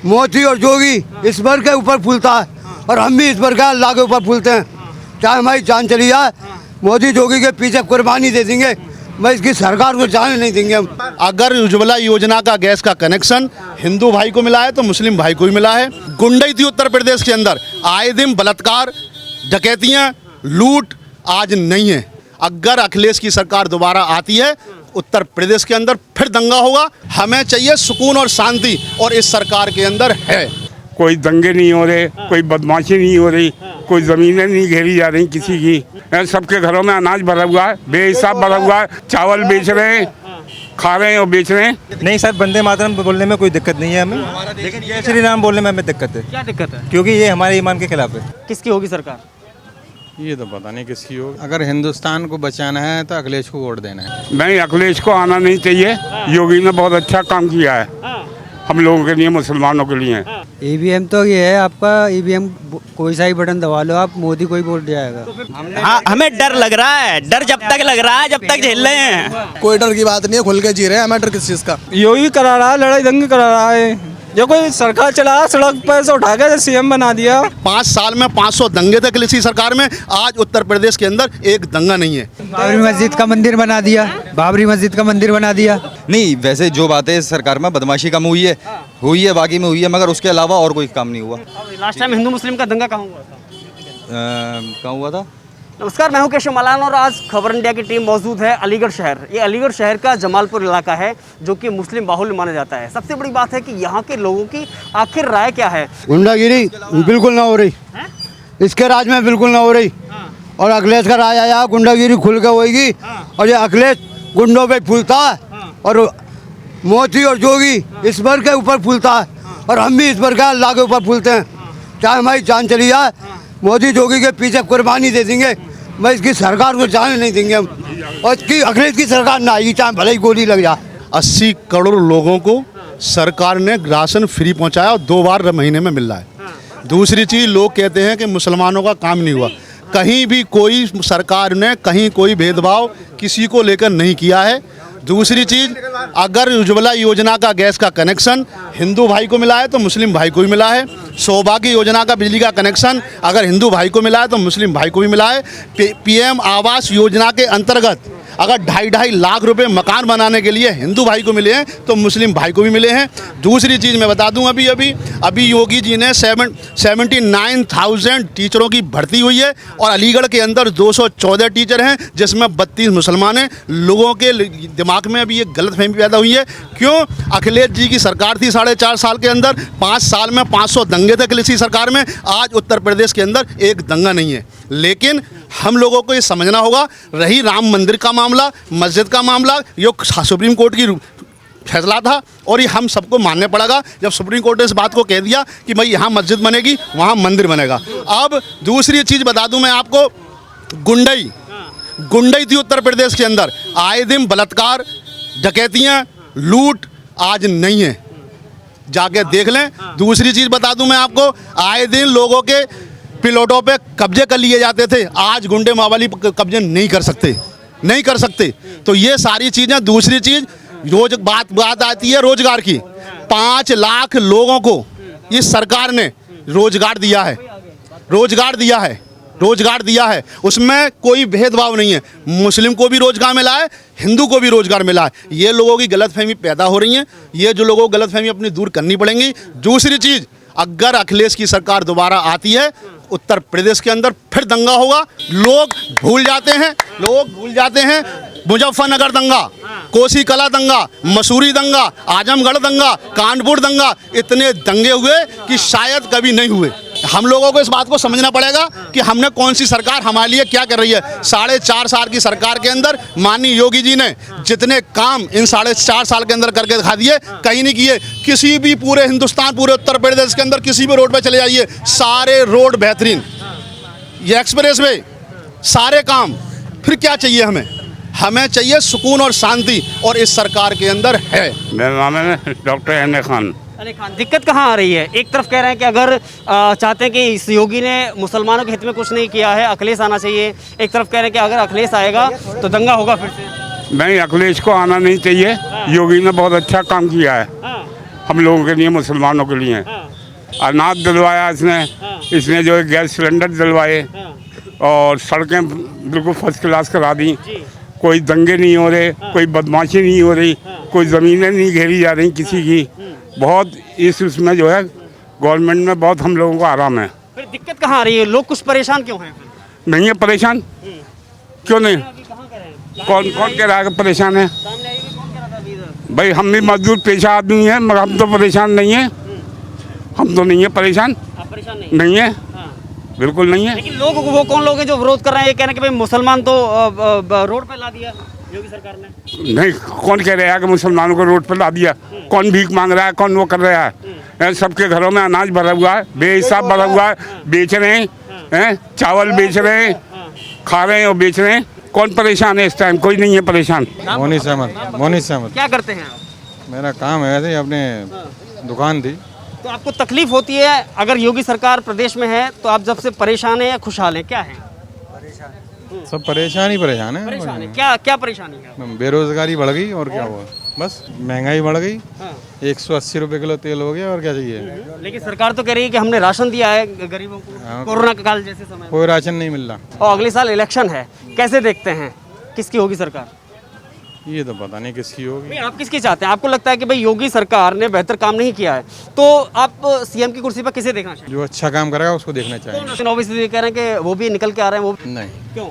मोदी और जोगी ईश्वर के ऊपर फूलता है और हम भी ईश्वर का अल्लाह के ऊपर फूलते हैं। चाहे हमारी जान चली जाए, मोदी जोगी के पीछे कुर्बानी दे देंगे, मैं इसकी सरकार को जाने नहीं देंगे हम। अगर उज्ज्वला योजना का गैस का कनेक्शन हिंदू भाई को मिला है तो मुस्लिम भाई को भी मिला है। गुंडई थी उत्तर प्रदेश के अंदर, आए दिन बलात्कार, डकैतियां, लूट आज नहीं है। अगर अखिलेश की सरकार दोबारा आती है उत्तर प्रदेश के अंदर फिर दंगा होगा। हमें चाहिए सुकून और शांति, और इस सरकार के अंदर है। कोई दंगे नहीं हो रहे, कोई बदमाशी नहीं हो रही, कोई ज़मीनें नहीं घेरी जा रही किसी की। सबके घरों में अनाज भरा हुआ है, बेहिसाब भरा हुआ है, चावल बेच रहे हैं, खा रहे हैं और बेच रहे हैं। नहीं सर, वंदे मातरम बोलने में कोई दिक्कत नहीं है हमें, लेकिन जय श्री राम बोलने में हमें दिक्कत है। क्या दिक्कत है? क्योंकि ये हमारे ईमान के खिलाफ है। किसकी होगी सरकार? ये तो पता नहीं किसकी हो। अगर हिंदुस्तान को बचाना है तो अखिलेश को वोट देना है। नहीं, अखिलेश को आना नहीं चाहिए। योगी ने बहुत अच्छा काम किया है हम लोगों के लिए, मुसलमानों के लिए। ईवीएम तो ये है आपका, ईवीएम कोई सा ही बटन दबा लो आप, मोदी को ही वोट जाएगा। हाँ, हमें डर लग रहा है। डर जब तक लग रहा है जब तक झेल रहे हैं। कोई डर की बात नहीं है, खुल के जी रहे हैं। हमें डर किस चीज़ का? योगी करा रहा है, लड़ाई दंगे करा रहा है। जो कोई सरकार चला सड़क पर से उठा के सीएम बना दिया। 5 साल में 500 दंगे थे अखिलेश की सरकार में। आज उत्तर प्रदेश के अंदर एक दंगा नहीं है। बाबरी मस्जिद का मंदिर बना दिया, बाबरी मस्जिद का मंदिर बना दिया। नहीं, वैसे जो बातें इस सरकार में बदमाशी कम हुई है बाकी में हुई है, मगर उसके अलावा और कोई काम नहीं हुआ। लास्ट टाइम हिंदू मुस्लिम का दंगा कहाँ हुआ था? कहाँ हुआ था? नमस्कार, मैं हूं केशव मलान और आज खबर इंडिया की टीम मौजूद है अलीगढ़ शहर। ये अलीगढ़ शहर का जमालपुर इलाका है जो कि मुस्लिम बाहुल्य माना जाता है। सबसे बड़ी बात है कि यहाँ के लोगों की आखिर राय क्या है। गुंडागिरी बिल्कुल ना हो रही, इसके राज में बिल्कुल ना हो रही। और अखिलेश का राज आया, गुंडागिरी खुल के होगी। और ये अखिलेश गुंडों पे फूलता है और मोदी और जोगी ईश्वर के ऊपर फूलता है और हम भी ईश्वर का अल्लाह के ऊपर फूलते हैं। चाहे हमारी जान चली जाए, मोदी जोगी के पीछे कुर्बानी दे देंगे, मैं इसकी सरकार को जाने नहीं देंगे हम। और इसकी अखिलेश की सरकार ना आएगी, चाहे भले ही गोली लग जाए। 80 करोड़ लोगों को सरकार ने राशन फ्री पहुंचाया और 2 बार महीने में मिल रहा है। दूसरी चीज़, लोग कहते हैं कि मुसलमानों का काम नहीं हुआ। कहीं भी कोई सरकार ने कहीं कोई भेदभाव किसी को लेकर नहीं किया है। दूसरी चीज़, अगर उज्ज्वला योजना का गैस का कनेक्शन हिंदू भाई को मिला है तो मुस्लिम भाई को भी मिला है। सौभाग्य योजना का बिजली का कनेक्शन अगर हिंदू भाई को मिला है तो मुस्लिम भाई को भी मिला है। पीएम आवास योजना के अंतर्गत अगर 2.5 लाख रुपए मकान बनाने के लिए हिंदू भाई को मिले हैं तो मुस्लिम भाई को भी मिले हैं। दूसरी चीज़ मैं बता दूं, अभी योगी जी ने 79,000 टीचरों की भर्ती हुई है और अलीगढ़ के अंदर 214 टीचर हैं जिसमें 32 मुसलमान हैं। लोगों के दिमाग में अभी ये गलतफहमी पैदा हुई है। क्यों? अखिलेश जी की सरकार थी 4.5 साल के अंदर, 5 साल में 500 दंगे थे अखिलेश की सरकार में। आज उत्तर प्रदेश के अंदर एक दंगा नहीं है। लेकिन हम लोगों को ये समझना होगा, रही राम मंदिर का मामला, मस्जिद का मामला, ये सुप्रीम कोर्ट की फैसला था और ये हम सबको मानने पड़ेगा। जब सुप्रीम कोर्ट ने इस बात को कह दिया कि भाई यहाँ मस्जिद बनेगी, वहाँ मंदिर बनेगा। अब दूसरी चीज़ बता दूं मैं आपको, गुंडई थी उत्तर प्रदेश के अंदर, आए दिन बलात्कार, डकैतियाँ, लूट आज नहीं है, जाके देख लें। दूसरी चीज़ बता दूं मैं आपको, आए दिन लोगों के प्लॉटों पे कब्जे कर लिए जाते थे, आज गुंडे मावाली कब्जे नहीं कर सकते। तो ये सारी चीज़ें। दूसरी चीज़, बात आती है रोजगार की। 5 लाख लोगों को इस सरकार ने रोजगार दिया है। उसमें कोई भेदभाव नहीं है। मुस्लिम को भी रोजगार मिला है, हिंदू को भी रोजगार मिला है। ये लोगों की गलतफहमी पैदा हो रही है, ये जो लोगों को गलतफहमी अपनी दूर करनी पड़ेंगी। दूसरी चीज़, अगर अखिलेश की सरकार दोबारा आती है उत्तर प्रदेश के अंदर फिर दंगा होगा। लोग भूल जाते हैं मुजफ्फरनगर दंगा, कोसी कला दंगा, मसूरी दंगा, आजमगढ़ दंगा, कानपुर दंगा। इतने दंगे हुए कि शायद कभी नहीं हुए। हम लोगों को इस बात को समझना पड़ेगा कि हमने कौन सी सरकार हमारे लिए क्या कर रही है। 4.5 साल की सरकार के अंदर माननीय योगी जी ने जितने काम इन 4.5 साल के अंदर करके दिखा दिए, कहीं नहीं किए। किसी भी पूरे हिंदुस्तान, पूरे उत्तर प्रदेश के अंदर किसी भी रोड पे चले जाइए, सारे रोड बेहतरीन, ये एक्सप्रेस वे, सारे काम। फिर क्या चाहिए हमें चाहिए सुकून और शांति, और इस सरकार के अंदर है। मेरा नाम है डॉक्टर अली खान। दिक्कत कहाँ आ रही है? एक तरफ कह रहे हैं कि अगर चाहते हैं कि इस योगी ने मुसलमानों के हित में कुछ नहीं किया है, अखिलेश आना चाहिए। एक तरफ कह रहे हैं कि अगर अखिलेश आएगा तो दंगा होगा फिर से। नहीं, अखिलेश को आना नहीं चाहिए। योगी ने बहुत अच्छा काम किया है हम लोगों के लिए, मुसलमानों के लिए। अनाज दिलवाया इसने जो है गैस सिलेंडर दिलवाए और सड़कें बिल्कुल फर्स्ट क्लास करा दी। कोई दंगे नहीं हो रहे, कोई बदमाशी नहीं हो रही, कोई ज़मीनें नहीं घेरी जा रही किसी की। बहुत उसमें जो है गवर्नमेंट में बहुत हम लोगों को आराम है। फिर दिक्कत कहाँ आ रही है? लोग कुछ परेशान क्यों हैं? नहीं है परेशान, क्यों नहीं? कौन कौन कह रहा है कि परेशान है? भाई हम भी मजदूर पेशा आदमी हैं, मगर हम तो परेशान नहीं है। हम तो नहीं है परेशान, आप परेशान नहीं है, बिल्कुल नहीं है। लेकिन लोग वो कौन लोग हैं जो विरोध कर रहे हैं? ये कह रहे हैं कि भाई मुसलमान तो रोड पे ला दिया योगी सरकार ने। नहीं, कौन कह रहा है कि मुसलमानों को रोड पर ला दिया? कौन भीख मांग रहा है, कौन वो कर रहा है? सबके घरों में अनाज भरा हुआ है, बेहिसाब भरा हुआ है, बेच रहे हैं, चावल बेच रहे हैं, खा रहे हैं और बेच रहे हैं। कौन परेशान है इस टाइम? कोई नहीं है परेशान। मोनी सहमत क्या करते हैं आप? मेरा काम है ऐसे, अपने दुकान थी। तो आपको तकलीफ होती है अगर योगी सरकार प्रदेश में है तो आप जब से परेशान है या खुशहाल है? क्या है? सब परेशान ही परेशान है। परेशान है। क्या क्या परेशानी है? बेरोजगारी बढ़ गई और क्या हुआ, बस महंगाई बढ़ गई। 180 रुपए किलो तेल हो गया और क्या चाहिए। लेकिन सरकार तो कह रही है कि हमने राशन दिया है गरीबों को कोरोना काल जैसे समय में। कोई राशन नहीं मिल रहा। और अगले साल इलेक्शन है, कैसे देखते हैं किसकी होगी सरकार? ये तो पता नहीं किसकी होगी। भाई आप किसकी चाहते हैं? आपको लगता है कि भाई योगी सरकार ने बेहतर काम नहीं किया है तो आप सीएम की कुर्सी पर किसे देखना चाहिए? जो अच्छा काम करेगा उसको देखना चाहिए। ओबीसी कह रहे हैं कि वो भी निकल के आ रहे हैं, वो नहीं, क्यों?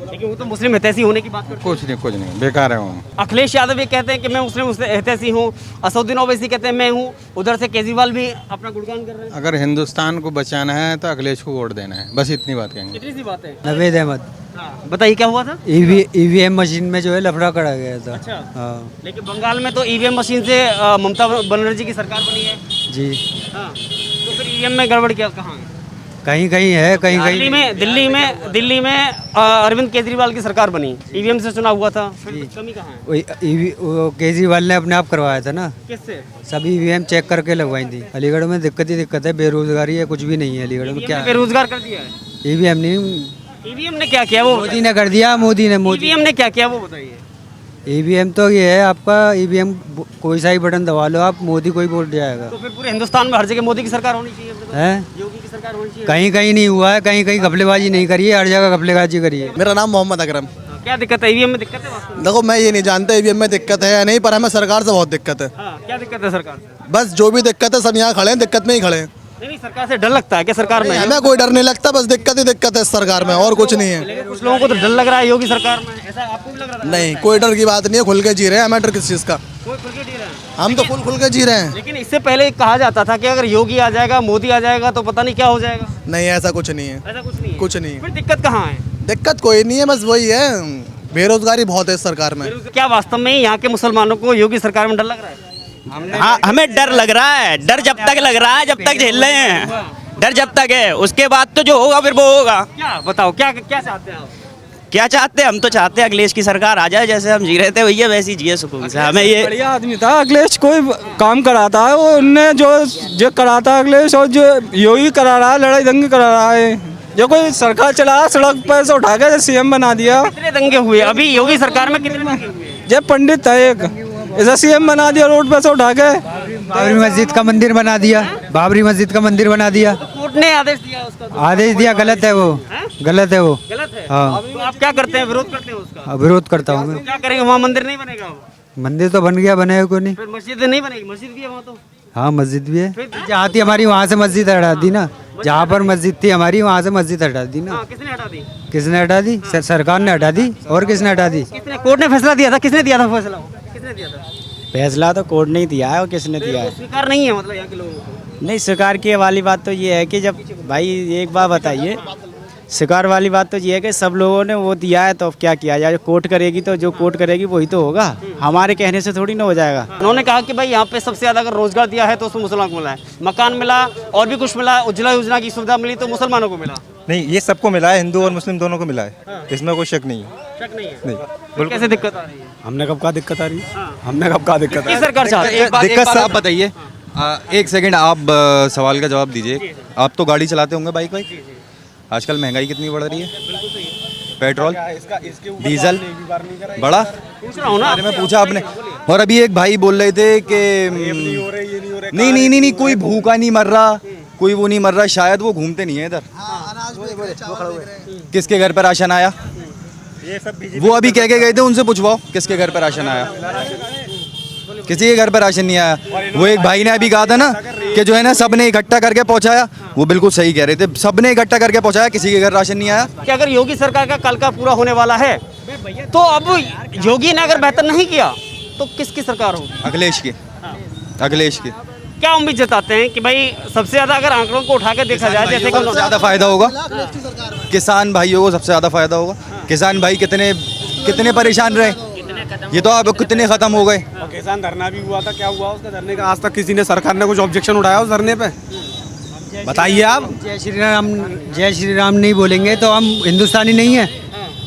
लेकिन वो तो मुस्लिम हितैषी होने की बात करते कुछ नहीं बेकार है वो। हैं। अखिलेश यादव ये कहते हैं कि मैं मुस्लिम हितैषी हूँ, असदुद्दीन ओवैसी कहते हैं मैं हूँ, उधर से केजरीवाल भी अपना गुणगान कर रहे हैं। अगर हिंदुस्तान को बचाना है तो अखिलेश को वोट देना है, बस इतनी बात कहेंगे। कितनी सी बात है। नवेद अहमद। बताइए क्या हुआ था? ईवीएम मशीन में जो है लफड़ा करा गया था। अच्छा। हाँ लेकिन बंगाल में तो ईवीएम मशीन से ममता बनर्जी की सरकार बनी है। जी। हाँ, तो फिर ईवीएम में गड़बड़ क्या कहाँ है? कहीं कहीं है, कहीं कहीं दिल्ली में अरविंद केजरीवाल की सरकार बनी, ईवीएम से चुनाव हुआ था, फिर कमी कहाँ है? वो केजरीवाल ने अपने आप करवाया था ना, किससे? सभी ईवीएम चेक करके लगवाई थी। अलीगढ़ में दिक्कत ही दिक्कत है, बेरोजगारी है, कुछ भी नहीं है अलीगढ़ में। क्या बेरोजगार कर दिया है? ईवीएम नहीं, ईवीएम ने क्या किया? वो मोदी ने कर दिया। मोदी ईवीएम ने क्या किया वो बताइए। ईवीएम तो ये है आपका, ईवीएम कोई सा ही बटन दबा लो आप, मोदी को ही वोट जाएगा। तो फिर पूरे हिंदुस्तान में हर जगह मोदी की सरकार होनी चाहिए है? योगी की सरकार होनी चाहिए। कहीं कहीं नहीं हुआ है, कहीं कहीं घपलेबाजी नहीं करी है, हर जगह घपलेबाजी करी है। मेरा नाम मोहम्मद अकरम। क्या दिक्कत है? ईवीएम में दिक्कत है वास्तव में? देखो मैं ये नहीं जानता ईवीएम में दिक्कत है या नहीं, पर हमें सरकार से बहुत दिक्कत है। हाँ, क्या दिक्कत है सरकार से? बस जो भी दिक्कत है सब यहाँ खड़े हैं, दिक्कत में ही खड़े हैं। नहीं, सरकार से डर लगता है क्या? सरकार में हमें कोई डर नहीं लगता, बस दिक्कत ही दिक्कत है इस सरकार में, और कुछ नहीं है। लेकिन कुछ लोगों को तो डर लग रहा है योगी सरकार में, ऐसा आपको भी लग रहा है? नहीं, कोई डर की बात नहीं है, खुल के जी रहे हैं। हमें डर किस चीज़ का? कोई खुल के जी रहा है। हम तो खुल के जी रहे हैं। लेकिन इससे पहले कहा जाता था कि अगर योगी आ जाएगा, मोदी आ जाएगा तो पता नहीं क्या हो जाएगा। नहीं, ऐसा कुछ नहीं है। ऐसा कुछ नहीं है। कुछ नहीं है। फिर दिक्कत कहाँ है? दिक्कत कोई नहीं है, बस वही है, बेरोजगारी बहुत है इस सरकार में। क्या वास्तव में यहाँ के मुसलमानों को योगी सरकार में डर लग रहा है? हाँ, हमें डर लग रहा है। डर जब तक लग रहा है, जब तक झेल रहे हैं, डर जब तक है, उसके बाद तो जो होगा फिर वो होगा। क्या बताओ, क्या क्या चाहते हैं आप? क्या चाहते हैं? हम तो चाहते हैं अखिलेश की सरकार आ जाए, जैसे हम जी रहे थे वही वैसे ही जिए सुकून से। हमें ये बढ़िया आदमी था अखिलेश, कोई काम कराता है वो, उनने जो कराता है अखिलेश, और जो योगी करा रहा है, लड़ाई दंगे करा रहा है। जो कोई सरकार चला सड़क पर से उठा के सीएम बना दिया। कितने दंगे हुए अभी योगी सरकार में? कितने दंगे हुए? जब पंडित था एक, ऐसा सीएम बना दिया रोड पे से उठा के। बाबरी मस्जिद का मंदिर बना दिया, बाबरी मस्जिद का मंदिर बना दिया। कोर्ट ने आदेश दिया उसका तो। आदेश दिया, गलत है वो, गलत है वो। गलत है? हाँ। तो आप क्या करते हैं? विरोध करते हैं उसका? विरोध करता हूँ मैं। क्या करेंगे? वहाँ मंदिर नहीं बनेगा वो? मंदिर तो बन गया, बनेगा कोई नहीं। फिर मस्जिद नहीं बनेगी? मस्जिद भी है वहाँ तो। हाँ मस्जिद भी है, फिर जहाँ थी हमारी वहाँ से मस्जिद हटा दी ना, जहाँ पर मस्जिद थी हमारी वहाँ से मस्जिद हटा दी ना। हाँ, किसने हटा दी? किसने हटा दी? सरकार ने हटा दी। और किसने हटा दी? किसने? कोर्ट ने फैसला दिया था। किसने दिया था फैसला? किसने दिया था? फैसला तो कोर्ट ने ही दिया है, और किसने दिया है? स्वीकार नहीं है मतलब यहाँ के लोगों को? नहीं, सरकार की वाली बात तो ये है कि जब भाई एक बात बताइए, सरकार वाली बात तो ये है कि सब लोगों ने वो दिया है तो अब क्या किया जाए? कोर्ट करेगी तो जो कोर्ट करेगी वही तो होगा, हमारे कहने से थोड़ी ना हो जाएगा। उन्होंने कहा कि भाई यहाँ पे सबसे ज्यादा अगर रोजगार दिया है तो उसमें मुसलमानों को मिला है, मकान मिला और भी कुछ मिला, उज्ज्वला योजना की सुविधा मिली तो मुसलमानों को मिला। नहीं, ये सबको मिला है, हिंदू और मुस्लिम दोनों को मिला है, इसमें कोई शक नहीं है। शक नहीं है? नहीं, तो कैसे दिक्कत आ रही है? हमने कब का दिक्कत आ रही है? हमने कब का दिक्कत किसकी सरकार चाहती है? दिक्कत आप बताइए। एक सेकंड, आप सवाल का जवाब दीजिए। आप तो गाड़ी चलाते होंगे, बाइक वाइक? आजकल महंगाई कितनी बढ़ रही है? पेट्रोल डीजल बड़ा पूछ रहा हूँ ना बारे में पूछा आपने। और अभी एक भाई बोल रहे थे कि नहीं कोई भूखा नहीं मर रहा, कोई वो नहीं मर रहा, शायद वो घूमते नहीं है इधर। किसके घर पर राशन आया? वो अभी कह के गए थे, उनसे पूछवाओ किसके घर पर राशन आया। किसी के घर पर राशन नहीं आया। वो एक भाई ने अभी कहा था ना कि जो है ना सबने इकट्ठा करके पहुंचाया, वो बिल्कुल सही कह रहे थे, सबने इकट्ठा करके पहुंचाया, किसी के घर राशन नहीं आया। कि अगर योगी सरकार का कल का पूरा होने वाला है तो अब योगी ने अगर बेहतर नहीं किया तो किसकी सरकार होगी? अखिलेश की। क्या उम्मीद जताते हैं कि भाई सबसे ज्यादा अगर आंकड़ों को उठा के देखा जाए जैसे सबसे ज़्यादा फायदा होगा किसान भाइयों को, सबसे ज़्यादा फायदा होगा। किसान भाई कितने परेशान रहे, ये तो अब कितने खत्म हो गए। किसान धरना भी हुआ था, क्या हुआ उसका धरने का? आज तक किसी ने, सरकार ने कुछ ऑब्जेक्शन उठाया उस धरने पे? बताइए आप। जय श्री राम नहीं बोलेंगे तो हम हिंदुस्तानी नहीं है।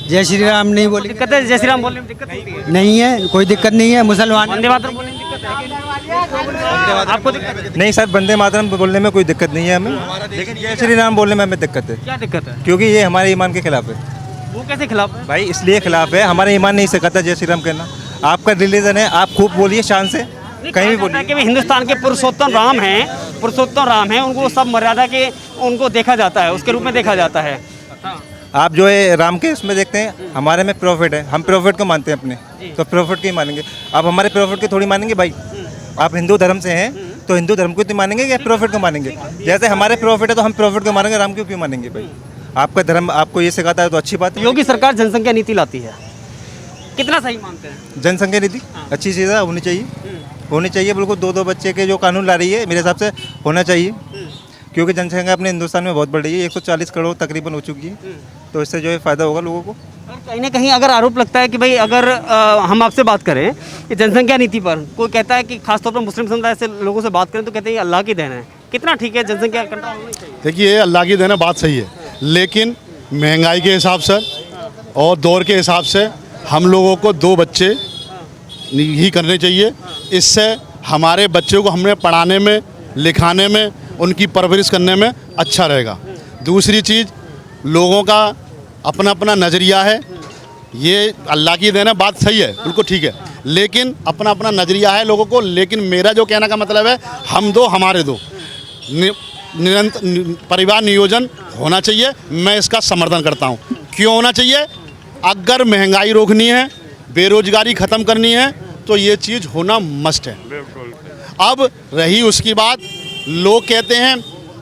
जय श्री राम नहीं बोलेंगे, दिक्कत है? जय श्री राम बोलने में दिक्कत होती है? नहीं है, कोई दिक्कत नहीं है। मुसलमान वंदे मातरम बोलने में दिक्कत है? आपको दिक्कत है? नहीं सर, वंदे मातरम बोलने में कोई दिक्कत नहीं है हमें, लेकिन जय श्री राम बोलने में हमें दिक्कत है। क्या दिक्कत है? क्योंकि ये हमारे ईमान के खिलाफ है। वो कैसे खिलाफ है? भाई इसलिए खिलाफ है, हमारा ईमान नहीं सिखाता जय श्री राम कहना। आपका रिलीजन है, आप खूब बोलिए शान से, कहीं भी बोलिए। कि हिंदुस्तान के पुरुषोत्तम राम हैं, उनको सब मर्यादा के उनको देखा जाता है, उसके रूप में देखा जाता है। आप जो है राम के उसमें देखते हैं, हमारे में प्रॉफिट है, हम प्रॉफिट को मानते हैं अपने, तो प्रॉफिट को ही मानेंगे। आप हमारे प्रॉफिट को थोड़ी मानेंगे भाई। आप हिंदू धर्म से हैं तो हिंदू धर्म को तो मानेंगे या प्रॉफिट को मानेंगे? जैसे हमारे प्रॉफिट है तो हम प्रॉफिट को मानेंगे, राम को क्यों मानेंगे भाई? आपका धर्म आपको ये सिखाता है तो अच्छी बात है। योगी सरकार जनसंख्या नीति लाती है, कितना सही मानते हैं? जनसंख्या नीति अच्छी चीज़ है, होनी चाहिए बिल्कुल। 2 बच्चे के जो कानून ला रही है मेरे हिसाब से होना चाहिए, क्योंकि जनसंख्या अपने हिंदुस्तान में बहुत बढ़ रही है, 140 करोड़ तकरीबन हो चुकी है, तो इससे जो है फ़ायदा होगा लोगों को। कहीं ना कहीं अगर आरोप लगता है कि भाई अगर हम आपसे बात करें कि जनसंख्या नीति पर, कोई कहता है कि खासतौर पर मुस्लिम समुदाय से लोगों से बात करें तो कहते हैं अल्लाह की देन है, कितना ठीक है जनसंख्या कंट्रोल होनी चाहिए? देखिए अल्लाह की देन है, बात सही है, लेकिन महंगाई के हिसाब से और दौर के हिसाब से हम लोगों को 2 बच्चे ही करने चाहिए। इससे हमारे बच्चों को हमने पढ़ाने में, लिखाने में, उनकी परवरिश करने में अच्छा रहेगा। दूसरी चीज़, लोगों का अपना अपना नज़रिया है, ये अल्लाह की देन है, बात सही है, बिल्कुल ठीक है, लेकिन अपना अपना नज़रिया है लोगों को। लेकिन मेरा जो कहने का मतलब है, हम 2 हमारे 2 निरंतर परिवार नियोजन होना चाहिए। मैं इसका समर्थन करता हूँ। क्यों होना चाहिए? अगर महंगाई रोकनी है, बेरोजगारी ख़त्म करनी है तो ये चीज़ होना मस्ट है। अब रही उसकी बात, लोग कहते हैं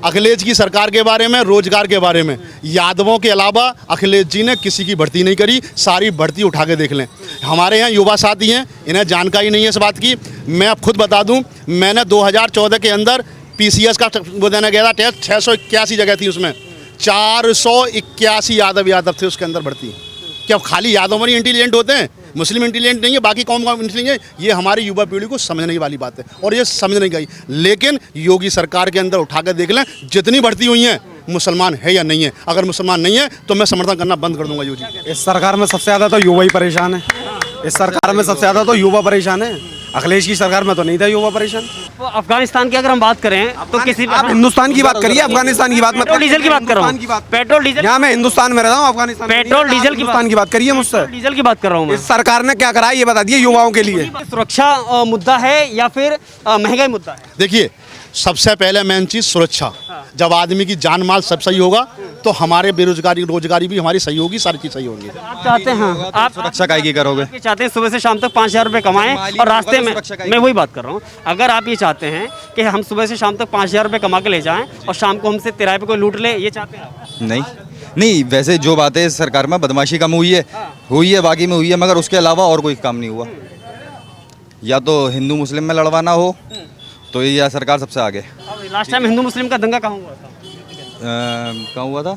अखिलेश की सरकार के बारे में, रोजगार के बारे में, यादवों के अलावा अखिलेश जी ने किसी की भर्ती नहीं करी, सारी भर्ती उठा के देख लें। हमारे यहाँ युवा साथी हैं, इन्हें जानकारी नहीं है इस बात की। मैं अब खुद बता दूं, मैंने 2014 के अंदर PCS का वो देने गया था टेस्ट, 681 जगह थी, उसमें 481 यादव थे उसके अंदर भर्ती। क्या खाली यादव नहीं इंटेलिजेंट होते हैं? मुस्लिम इंटेलिजेंट नहीं है, बाकी कौन इंटेलिजेंट है? ये हमारी युवा पीढ़ी को समझने वाली बात है और ये समझ नहीं गई। लेकिन योगी सरकार के अंदर उठा कर देख लें, जितनी भर्ती हुई हैं मुसलमान है या नहीं है। अगर मुसलमान नहीं है तो मैं समर्थन करना बंद कर दूंगा। योगी इस सरकार में सबसे ज़्यादा तो युवा ही परेशान है। इस सरकार में सबसे ज़्यादा तो युवा परेशान है। अखिलेश की सरकार में तो नहीं था युवा परेशान। तो अफगानिस्तान की अगर हम बात करें तो किसी आप हिंदुस्तान की बात करिए, अफगानिस्तान की बात मत। पेट्रोल डीजल की बात कर रहा हूँ, पेट्रोल डीजल। यहाँ मैं हिंदुस्तान में रहता हूँ, अफगानिस्तान पेट्रोल डीजल की बात करिए मुझसे। डीजल की बात कर रहा हूँ मैं। इस सरकार ने क्या करा है ये बता दिए युवाओं के लिए। सुरक्षा मुद्दा है या फिर महंगाई मुद्दा है? देखिए, सबसे पहले मेन चीज़ सुरक्षा। जब आदमी की जान माल सब सही होगा तो हमारे रोजगारी भी हमारी सही होगी, सारी चीज़ सही होंगी। आप चाहते हैं, आप सुरक्षा काय की करोगे? ये चाहते हैं सुबह से शाम तक 5,000 रुपये कमाएं और रास्ते में, मैं वही बात कर रहा हूँ, अगर आप ये चाहते हैं कि हम सुबह से शाम तक 5,000 रुपये कमा के ले जाएं और शाम को हमसे किराए पे कोई लूट ले, ये चाहते हैं आप? नहीं, वैसे जो बातें सरकार में बदमाशी कम हुई है, बाकी में हुई है, मगर उसके अलावा और कोई काम नहीं हुआ। या तो हिंदू मुस्लिम में लड़वाना हो तो ये सरकार सबसे आगे। लास्ट टाइम हिंदू मुस्लिम का दंगा कहाँ हुआ था? कहाँ हुआ था?